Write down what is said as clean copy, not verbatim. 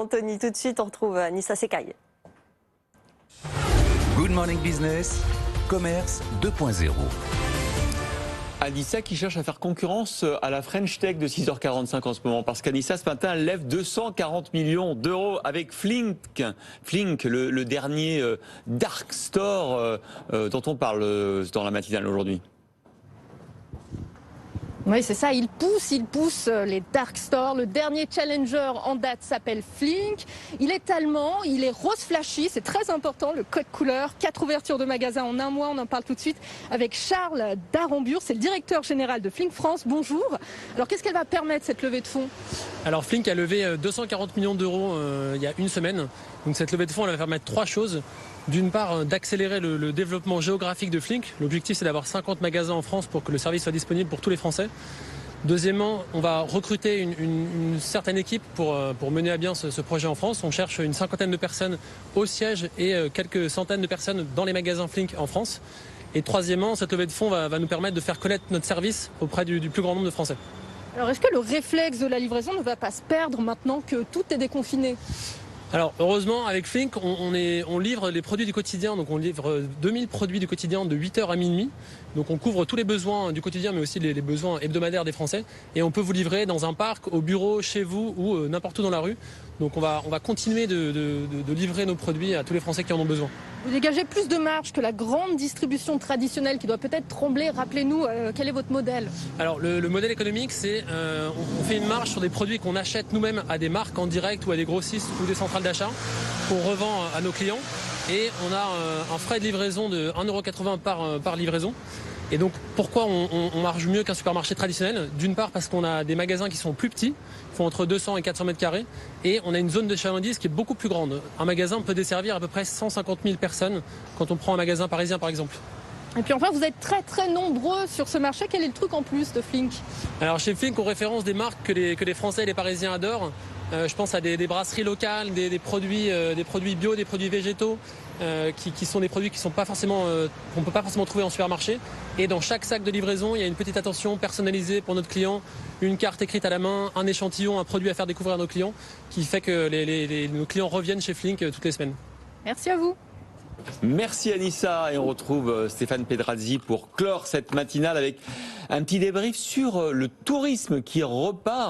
Anthony. Tout de suite, on retrouve Anissa Sekaï. Good Morning Business, Commerce 2.0. Anissa qui cherche à faire concurrence à la French Tech de 6h45 en ce moment, parce qu'Anissa ce matin lève 240 millions d'euros avec Flink. Flink, le dernier dark store dont on parle dans la matinale aujourd'hui. Oui, c'est ça, il pousse les dark stores. Le dernier challenger en date s'appelle Flink. Il est allemand, il est rose flashy, c'est très important, le code couleur. 4 ouvertures de magasins en un mois, on en parle tout de suite avec Charles Darambur, c'est le directeur général de Flink France. Bonjour. Alors qu'est-ce qu'elle va permettre cette levée de fonds? Alors Flink a levé 240 millions d'euros il y a une semaine. Donc cette levée de fonds elle va permettre 3 choses. D'une part, d'accélérer le développement géographique de Flink. L'objectif, c'est d'avoir 50 magasins en France pour que le service soit disponible pour tous les Français. Deuxièmement, on va recruter une certaine équipe pour mener à bien ce projet en France. On cherche une 50aine de personnes au siège et quelques centaines de personnes dans les magasins Flink en France. Et troisièmement, cette levée de fonds va nous permettre de faire connaître notre service auprès du plus grand nombre de Français. Alors est-ce que le réflexe de la livraison ne va pas se perdre maintenant que tout est déconfiné ? Alors heureusement avec Flink on livre les produits du quotidien, donc on livre 2000 produits du quotidien de 8h à minuit. Donc on couvre tous les besoins du quotidien mais aussi les besoins hebdomadaires des Français. Et on peut vous livrer dans un parc, au bureau, chez vous ou n'importe où dans la rue. Donc on va continuer de livrer nos produits à tous les Français qui en ont besoin. Vous dégagez plus de marge que la grande distribution traditionnelle qui doit peut-être trembler. Rappelez-nous, quel est votre modèle? Alors le modèle économique, c'est on fait une marge sur des produits qu'on achète nous-mêmes à des marques en direct ou à des grossistes ou des centrales d'achat qu'on revend à nos clients. Et on a un frais de livraison de 1,80 € par livraison. Et donc pourquoi on marche mieux qu'un supermarché traditionnel? D'une part parce qu'on a des magasins qui sont plus petits, qui font entre 200 et 400 mètres carrés, et on a une zone de chalandise qui est beaucoup plus grande. Un magasin peut desservir à peu près 150 000 personnes quand on prend un magasin parisien par exemple. Et puis enfin, vous êtes très très nombreux sur ce marché. Quel est le truc en plus de Flink? Alors chez Flink, on référence des marques que les Français et les Parisiens adorent. Je pense à des brasseries locales, des produits bio, des produits végétaux, qui sont des produits qui sont pas forcément qu'on peut pas forcément trouver en supermarché. Et dans chaque sac de livraison, il y a une petite attention personnalisée pour notre client, une carte écrite à la main, un échantillon, un produit à faire découvrir à nos clients, qui fait que nos clients reviennent chez Flink toutes les semaines. Merci à vous. Merci Anissa, et on retrouve Stéphane Pedrazzi pour clore cette matinale avec un petit débrief sur le tourisme qui repart.